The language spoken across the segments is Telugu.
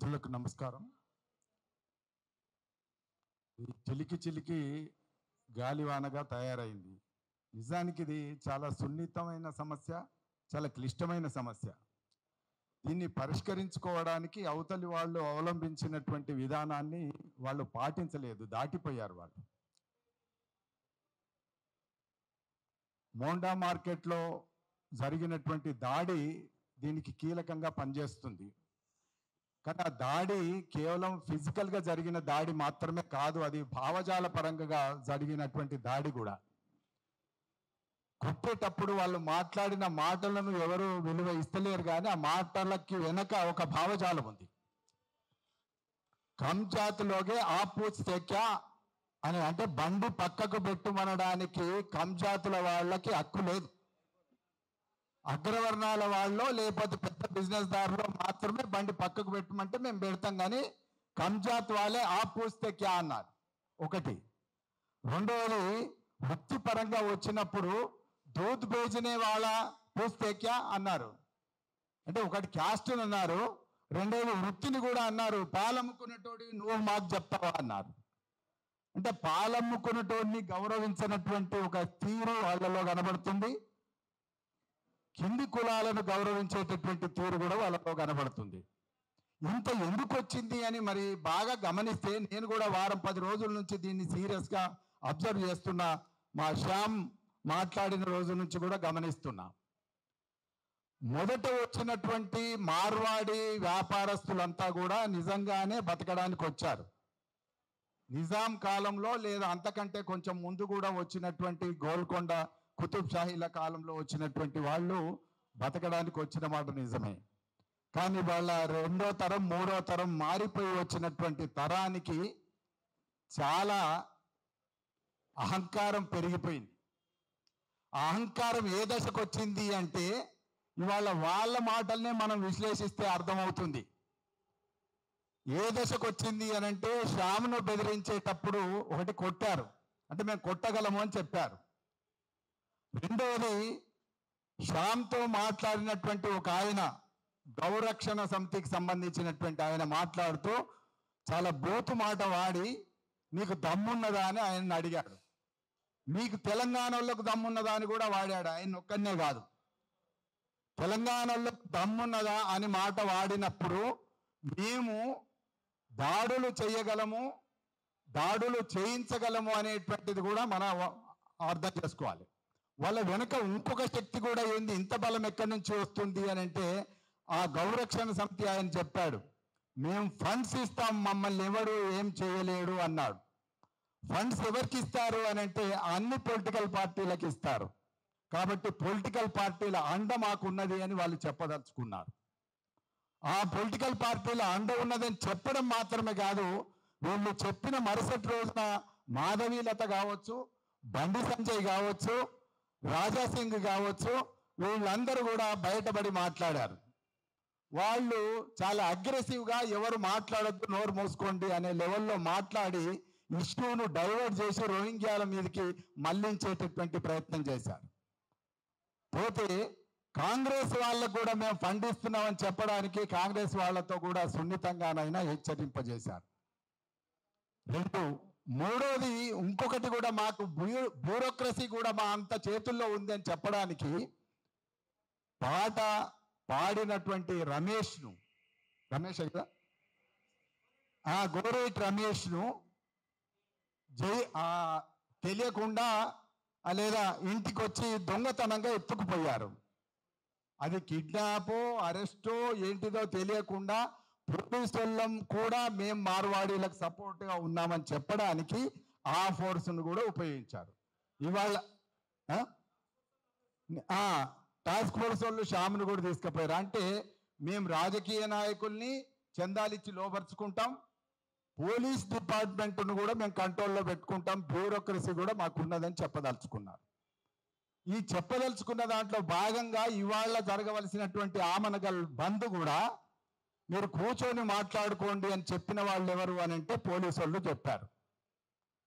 మిత్రులకు నమస్కారం. ఈ చిలికి చిలికి గాలివానగా తయారైంది. నిజానికి ఇది చాలా సున్నితమైన సమస్య, చాలా క్లిష్టమైన సమస్య. దీన్ని పరిష్కరించుకోవడానికి అవతలి వాళ్ళు అవలంబించినటువంటి విధానాన్ని వాళ్ళు పాటించలేదు, దాటిపోయారు వాళ్ళు. మోండా మార్కెట్లో జరిగినటువంటి దాడి దీనికి కీలకంగా పనిచేస్తుంది. కానీ ఆ దాడి కేవలం ఫిజికల్గా జరిగిన దాడి మాత్రమే కాదు, అది భావజాల పరంగా జరిగినటువంటి దాడి కూడా. కొట్టేటప్పుడు వాళ్ళు మాట్లాడిన మాటలను ఎవరు విలువ ఇస్తలేరు, కానీ ఆ మాటలకి వెనక ఒక భావజాలం ఉంది. కమ్ జాతిలోగే ఆపూస్తే క్యా అని, అంటే బండి పక్కకు పెట్టుమనడానికి కమ్ జాతుల వాళ్ళకి హక్కు లేదు. అగ్రవర్ణాల వాళ్ళు లేకపోతే పెద్ద బిజినెస్ దారులు మాత్రమే బండి పక్కకు పెట్టమంటే మేము పెడతాం, కానీ కంజాత్ వాళ్ళే ఆ పూస్తే క్యా అన్నారు. ఒకటి. రెండవది, వృత్తిపరంగా వచ్చినప్పుడు దూద్ బేజనే వాళ్ళ పూస్తే క్యా అన్నారు. అంటే ఒకటి క్యాస్ట్ అన్నారు, రెండవది వృత్తిని కూడా అన్నారు. పాలమ్ముకునేటోడి నువ్వు మాకు చెప్తావా అన్నారు. అంటే పాలమ్ముకునేటోడిని గౌరవించినటువంటి ఒక తీరు వాళ్ళలో కనబడుతుంది. కింది కులాలను గౌరవించేటటువంటి తీరు కూడా వాళ్ళలో కనబడుతుంది. ఇంత ఎందుకు వచ్చింది అని మరి బాగా గమనిస్తే, నేను కూడా వారం 10 రోజుల నుంచి దీన్ని సీరియస్గా అబ్జర్వ్ చేస్తున్నా. మా శ్యామ్ మాట్లాడిన రోజు నుంచి కూడా గమనిస్తున్నా. మొదట వచ్చినటువంటి మార్వాడి వ్యాపారస్తులంతా కూడా నిజంగానే బతకడానికి వచ్చారు. నిజాం కాలంలో లేదా అంతకంటే కొంచెం ముందు కూడా వచ్చినటువంటి గోల్కొండ కుతుబ్ షాహీల కాలంలో వచ్చినటువంటి వాళ్ళు బతకడానికి వచ్చిన మాట నిజమే. కానీ వాళ్ళ రెండో తరం మూడో తరం మారిపోయి వచ్చినటువంటి తరానికి చాలా అహంకారం పెరిగిపోయింది. ఆ అహంకారం ఏ దశకు వచ్చింది అంటే, ఇవాళ వాళ్ళ మాటల్నే మనం విశ్లేషిస్తే అర్థమవుతుంది. ఏ దశకు వచ్చింది అని అంటే, శ్యామ్ను బెదిరించేటప్పుడు ఒకటి కొట్టారు, అంటే మేము కొట్టగలము అని చెప్పారు. రెండవది, శ్యామ్తో మాట్లాడినటువంటి ఒక ఆయన, గౌరక్షణ సమితికి సంబంధించినటువంటి ఆయన మాట్లాడుతూ చాలా బూతు మాట వాడి, నీకు దమ్మున్నదా అని ఆయన్ని అడిగాడు. మీకు తెలంగాణలోకి దమ్మున్నదా అని కూడా వాడాడు. ఆయన ఒక్కనే కాదు, తెలంగాణలో దమ్మున్నదా అని మాట వాడినప్పుడు మేము దాడులు చేయగలము, దాడులు చేయించగలము అనేటువంటిది కూడా మనం అర్థం చేసుకోవాలి. వాళ్ళ వెనుక ఇంకొక శక్తి కూడా ఏంది, ఇంత బలం ఎక్కడి నుంచి వస్తుంది అని అంటే, ఆ గౌరక్షణ సమితి ఆయన చెప్పాడు, మేము ఫండ్స్ ఇస్తాం, మమ్మల్ని ఎవరు ఏం చేయలేడు అన్నాడు. ఫండ్స్ ఎవరికి ఇస్తారు అని అంటే, అన్ని పొలిటికల్ పార్టీలకు ఇస్తారు. కాబట్టి పొలిటికల్ పార్టీల అండ మాకున్నది అని వాళ్ళు చెప్పదలుచుకున్నారు. ఆ పొలిటికల్ పార్టీల అండ ఉన్నదని చెప్పడం మాత్రమే కాదు, వీళ్ళు చెప్పిన మరుసటి రోజున మాధవీలత కావచ్చు, బండి సంజయ్ కావచ్చు, రాజాసింగ్ కావచ్చు, వీళ్ళందరూ కూడా బయటపడి మాట్లాడారు. వాళ్ళు చాలా అగ్రెసివ్గా ఎవరు మాట్లాడొద్దు, నోరు మూసుకోండి అనే లెవెల్లో మాట్లాడి ఇష్యూను డైవర్ట్ చేసి రోహింగ్యాల మీదకి మళ్లించేటటువంటి ప్రయత్నం చేశారు. పోతే కాంగ్రెస్ వాళ్ళకు కూడా మేము ఫండ్ ఇస్తున్నామని చెప్పడానికి కాంగ్రెస్ వాళ్ళతో కూడా సున్నితంగానైనా హెచ్చరింపజేశారు. మూడోది, ఇంకొకటి కూడా, మాకు బ్యూరోక్రసీ కూడా మా అంత చేతుల్లో ఉంది అని చెప్పడానికి పాట పాడినటువంటి రమేష్ను, గోరేట్ రమేష్ను తెలియకుండా లేదా ఇంటికి వచ్చి దొంగతనంగా ఎత్తుకుపోయారు. అది కిడ్నాపో అరెస్టో ఏంటిదో తెలియకుండా పోలీసులం కూడా మేము మార్వాడీలకు సపోర్ట్గా ఉన్నామని చెప్పడానికి ఆ ఫోర్స్ను కూడా ఉపయోగించారు. ఇవాళ టాస్క్ ఫోర్స్ వాళ్ళు శ్యామ్ను కూడా తీసుకుపోయారు. అంటే మేము రాజకీయ నాయకుల్ని చందాలిచ్చి లోపరుచుకుంటాం, పోలీస్ డిపార్ట్మెంట్ను కూడా మేము కంట్రోల్లో పెట్టుకుంటాం, బ్యూరోక్రసీ కూడా మాకున్నదని చెప్పదలుచుకున్నారు. ఈ చెప్పదలుచుకున్న దాంట్లో భాగంగా ఇవాళ జరగవలసినటువంటి ఆమనగల్ బంద్ కూడా మీరు కూర్చొని మాట్లాడుకోండి అని చెప్పిన వాళ్ళు ఎవరు అని అంటే పోలీసు వాళ్ళు చెప్పారు.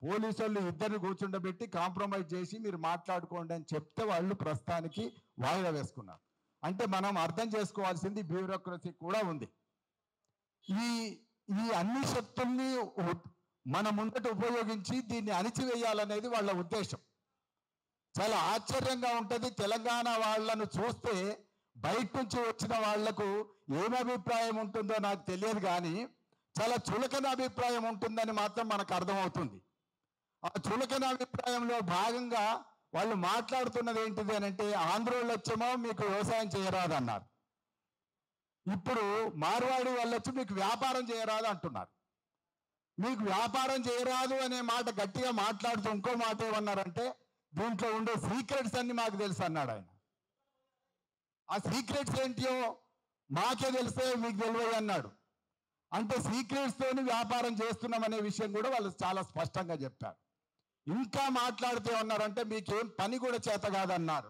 పోలీసు వాళ్ళు ఇద్దరిని కూర్చుండబెట్టి కాంప్రమైజ్ చేసి మీరు మాట్లాడుకోండి అని చెప్తే వాళ్ళు ప్రస్తుతానికి వాయిదా వేసుకున్నారు. అంటే మనం అర్థం చేసుకోవాల్సింది బ్యూరోక్రసీ కూడా ఉంది. ఈ ఈ అన్ని శక్తుల్ని మన ముందట ఉపయోగించి దీన్ని అణిచివేయాలనేది వాళ్ళ ఉద్దేశం. చాలా ఆశ్చర్యంగా ఉంటుంది. తెలంగాణ వాళ్ళను చూస్తే బయట నుంచి వచ్చిన వాళ్లకు ఏమి అభిప్రాయం ఉంటుందో నాకు తెలియదు, కానీ చాలా చులకన అభిప్రాయం ఉంటుందని మాత్రం మనకు అర్థమవుతుంది. ఆ చులకన అభిప్రాయంలో భాగంగా వాళ్ళు మాట్లాడుతున్నది ఏంటిది అని అంటే, ఆంధ్రోళ్ళు వచ్చేమో మీకు వ్యవసాయం చేయరాదు అన్నారు. ఇప్పుడు మార్వాడి వాళ్ళు వచ్చి మీకు వ్యాపారం చేయరాదు అంటున్నారు. మీకు వ్యాపారం చేయరాదు అనే మాట గట్టిగా మాట్లాడుతూ ఇంకో మాట ఏమన్నారంటే, దీంట్లో ఉండే సీక్రెట్స్ అన్ని మాకు తెలుసు అన్నాడు ఆయన. ఆ సీక్రెట్స్ ఏంటియో మాకే తెలిస్తే మీకు తెలియదు అన్నాడు. అంటే సీక్రెట్స్ తోని వ్యాపారం చేస్తున్నాం అనే విషయం కూడా వాళ్ళు చాలా స్పష్టంగా చెప్పారు. ఇంకా మాట్లాడితే ఉన్నారంటే మీకేం పని కూడా చేత కాదన్నారు,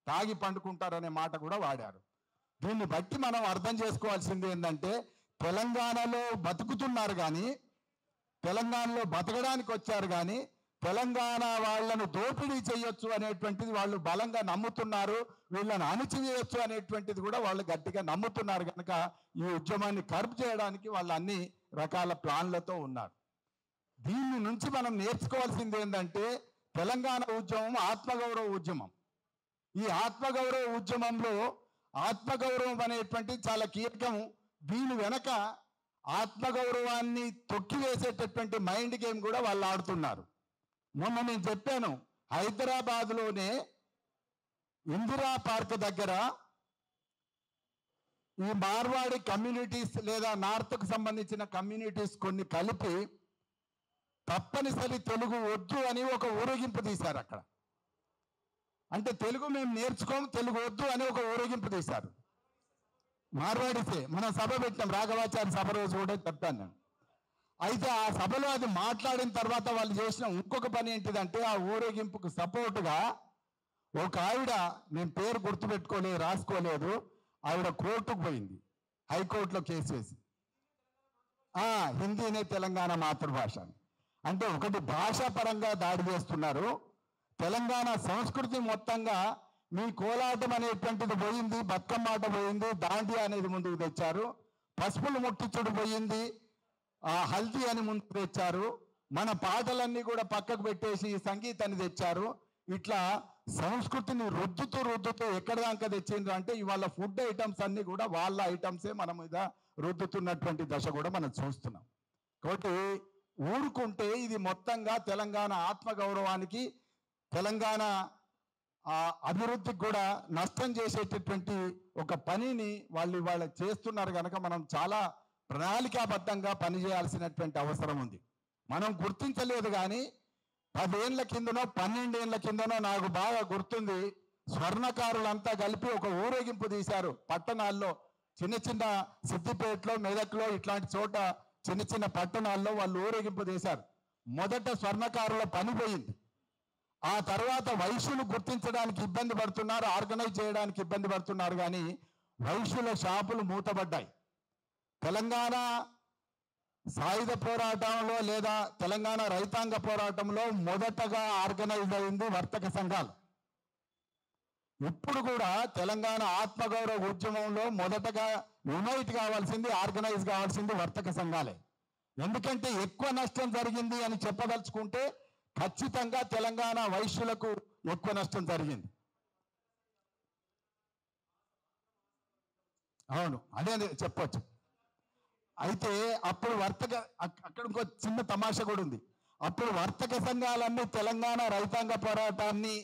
తాగి పండుకుంటారనే మాట కూడా వాడారు. దీన్ని బట్టి మనం అర్థం చేసుకోవాల్సింది ఏంటంటే, తెలంగాణలో బతుకుతున్నారు కానీ, తెలంగాణలో బతకడానికి వచ్చారు కానీ తెలంగాణ వాళ్ళను దోపిడీ చేయొచ్చు అనేటువంటిది వాళ్ళు బలంగా నమ్ముతున్నారు. వీళ్ళని అణిచివేయొచ్చు అనేటువంటిది కూడా వాళ్ళు గట్టిగా నమ్ముతున్నారు. కనుక ఈ ఉద్యమాన్ని కర్బ్ చేయడానికి వాళ్ళు అన్ని రకాల ప్లాన్లతో ఉన్నారు. దీని నుంచి మనం నేర్చుకోవాల్సింది ఏంటంటే, తెలంగాణ ఉద్యమం ఆత్మగౌరవ ఉద్యమం. ఈ ఆత్మగౌరవ ఉద్యమంలో ఆత్మగౌరవం అనేటువంటిది చాలా కీలకం. దీని వెనక ఆత్మగౌరవాన్ని తొక్కివేసేటటువంటి మైండ్ గేమ్ కూడా వాళ్ళు ఆడుతున్నారు. మొన్న నేను చెప్పాను, హైదరాబాద్లోనే ఇందిరా పార్క్ దగ్గర ఈ మార్వాడి కమ్యూనిటీస్ లేదా నార్త్కు సంబంధించిన కమ్యూనిటీస్ కొన్ని కలిపి తప్పనిసరి తెలుగు వద్దు అని ఒక ఊరేగింపు తీశారు అక్కడ. అంటే తెలుగు మేము నేర్చుకోము, తెలుగు వద్దు అని ఒక ఊరేగింపు తీశారు. మార్వాడిసే మనం సభ పెట్టాం, రాఘవాచార్య సభ రోజు కూడా చెప్తాను నేను. అయితే ఆ సభలో అది మాట్లాడిన తర్వాత వాళ్ళు చేసిన ఇంకొక పని ఏంటిదంటే, ఆ ఊరేగింపుకు సపోర్టుగా ఒక ఆవిడ, నేను పేరు గుర్తుపెట్టుకోలేదు, రాసుకోలేదు, ఆవిడ కోర్టుకు పోయింది, హైకోర్టులో కేసు వేసి హిందీనే తెలంగాణ మాతృభాష. అంటే ఒకటి భాషాపరంగా దాడి చేస్తున్నారు. తెలంగాణ సంస్కృతి మొత్తంగా మీ కోలాటం అనేటువంటిది పోయింది, బతుకమ్మ ఆట పోయింది, దాండియా అనేది ముందుకు తెచ్చారు, పసుపులు ముట్టించుడు పోయింది, హల్దీ అని ముందుకు తెచ్చారు, మన పాటలన్నీ కూడా పక్కకు పెట్టేసి సంగీతాన్ని తెచ్చారు. ఇట్లా సంస్కృతిని రుద్దుతూ ఎక్కడ దాకా తెచ్చిండ్రు అంటే, ఇవాళ ఫుడ్ ఐటమ్స్ అన్ని కూడా వాళ్ళ ఐటమ్సే మన మీద రుద్దుతున్నటువంటి దశ కూడా మనం చూస్తున్నాం. కాబట్టి ఊరుకుంటే ఇది మొత్తంగా తెలంగాణ ఆత్మగౌరవానికి, తెలంగాణ అభివృద్ధికి కూడా నష్టం చేసేటటువంటి ఒక పనిని వాళ్ళు ఇవాళ చేస్తున్నారు. కనుక మనం చాలా ప్రణాళికాబద్ధంగా పనిచేయాల్సినటువంటి అవసరం ఉంది. మనం గుర్తించలేదు కానీ 10 ఏళ్ల కిందనో 12 ఏళ్ల కిందనో నాకు బాగా గుర్తుంది, స్వర్ణకారులంతా కలిపి ఒక ఊరేగింపు తీశారు పట్టణాల్లో. చిన్న సిద్దిపేటలో, మెదక్లో ఇట్లాంటి చోట చిన్న పట్టణాల్లో వాళ్ళు ఊరేగింపు తీశారు. మొదట స్వర్ణకారుల పని పోయింది. ఆ తర్వాత వైశ్యులు గుర్తించడానికి ఇబ్బంది పడుతున్నారు, ఆర్గనైజ్ చేయడానికి ఇబ్బంది పడుతున్నారు, కానీ వైశ్యుల షాపులు మూతబడ్డాయి. తెలంగాణ సాయుధ పోరాటంలో లేదా తెలంగాణ రైతాంగ పోరాటంలో మొదటగా ఆర్గనైజ్ అయింది వర్తక సంఘాలు. ఇప్పుడు కూడా తెలంగాణ ఆత్మగౌరవ ఉద్యమంలో మొదటగా యునైట్ కావాల్సింది, ఆర్గనైజ్ కావాల్సింది వర్తక సంఘాలే. ఎందుకంటే ఎక్కువ నష్టం జరిగింది అని చెప్పదలుచుకుంటే ఖచ్చితంగా తెలంగాణ వైశ్యులకు ఎక్కువ నష్టం జరిగింది. అవును, అదే చెప్పొచ్చు. అయితే అప్పుడు అక్కడ ఇంకో చిన్న తమాషా కూడా ఉంది. అప్పుడు వర్తక సంఘాలన్నీ తెలంగాణ రైతాంగ పోరాటాన్ని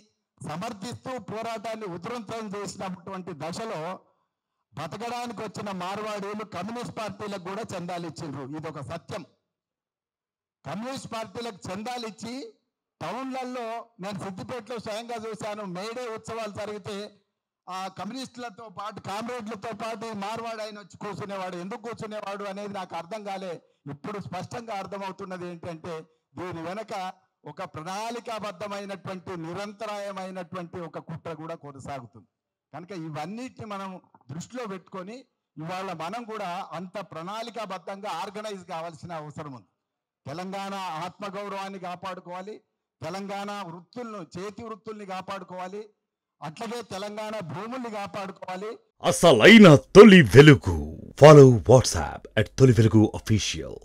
సమర్థిస్తూ పోరాటాన్ని ఉధృతం చేసినటువంటి దశలో బతకడానికి వచ్చిన మార్వాడీలు కమ్యూనిస్ట్ పార్టీలకు కూడా చందాలు ఇచ్చిండ్రు. ఇది ఒక సత్యం. కమ్యూనిస్ట్ పార్టీలకు చందాలు ఇచ్చి టౌన్లలో, నేను సిద్దిపేటలో స్వయంగా చూశాను, మేడే ఉత్సవాలు జరిగితే ఆ కమ్యూనిస్టులతో పాటు, కామ్రేడ్లతో పాటు మార్వాడు ఆయన వచ్చి కూర్చునేవాడు. ఎందుకు కూర్చునేవాడు అనేది నాకు అర్థం కాలే. ఇప్పుడు స్పష్టంగా అర్థమవుతున్నది ఏంటంటే, దీని వెనక ఒక ప్రణాళికాబద్ధమైనటువంటి నిరంతరాయమైనటువంటి ఒక కుట్ర కూడా కొనసాగుతుంది. కనుక ఇవన్నిటిని మనం దృష్టిలో పెట్టుకొని ఇవాళ మనం కూడా అంత ప్రణాళికాబద్ధంగా ఆర్గనైజ్ కావాల్సిన అవసరం ఉంది. తెలంగాణ ఆత్మగౌరవాన్ని కాపాడుకోవాలి, తెలంగాణ వృత్తులను, చేతి వృత్తుల్ని కాపాడుకోవాలి, అట్లాగే తెలంగాణ భూముల్ని కాపాడుకోవాలి. అసలైన తొలి వెలుగు Follow WhatsApp at Toli Velugu Official.